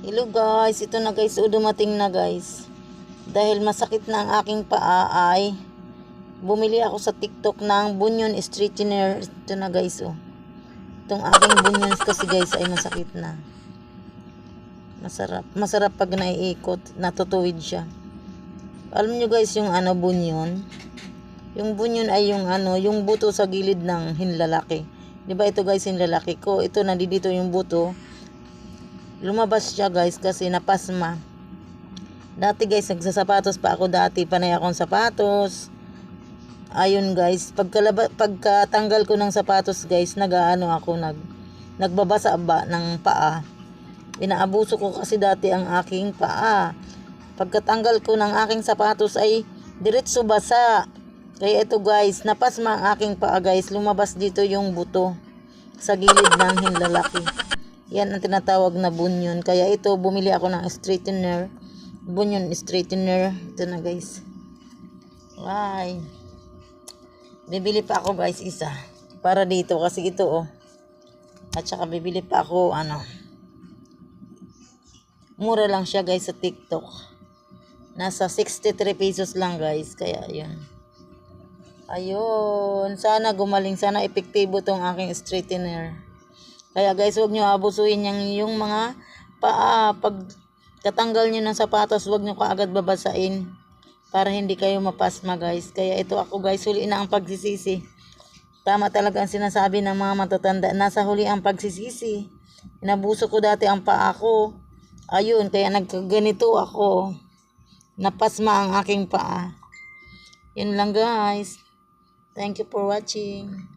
Hello guys, ito na guys, dumating na guys. Dahil masakit na ang aking paa ay bumili ako sa TikTok ng bunion straightener. Ito na guys oh. Itong aking bunions kasi guys ay masakit na. Masarap pag naiikot, natutuwid siya. Alam nyo guys yung bunion. Yung bunion ay yung buto sa gilid ng hinlalaki. 'Di ba ito guys hinlalaki ko? Ito nandito yung buto. Lumabas siya guys kasi napasma. Dati guys nagsasapatos pa ako dati, panay akong sapatos. Ayun guys, pagkatanggal ko ng sapatos guys, nagbabasa ba ng paa. Inaabuso ko kasi dati ang aking paa. Pagkatanggal ko ng aking sapatos ay diretso basa. Kaya ito guys, napasma ang aking paa guys, lumabas dito yung buto sa gilid ng hinlalaki. Yan ang tinatawag na bunion. Kaya ito, bumili ako ng straightener. Bunion straightener. Ito na guys. Ay. Bibili pa ako guys isa. Para dito kasi ito oh. At saka bibili pa ako mura lang siya guys sa TikTok. Nasa 63 pesos lang guys. Kaya yun. Ayun. Sana gumaling. Sana epektibo tong aking straightener. Kaya guys, huwag nyo abusuin yung mga paa. Pag katanggal nyo ng sapatos, huwag nyo kaagad babasain para hindi kayo mapasma guys. Kaya ito ako guys, huli na ang pagsisisi. Tama talaga ang sinasabi ng mga matatanda. Nasa huli ang pagsisisi. Inabuso ko dati ang paa ko. Ayun, kaya nagkaganito ako. Napasma ang aking paa. Yun lang guys. Thank you for watching.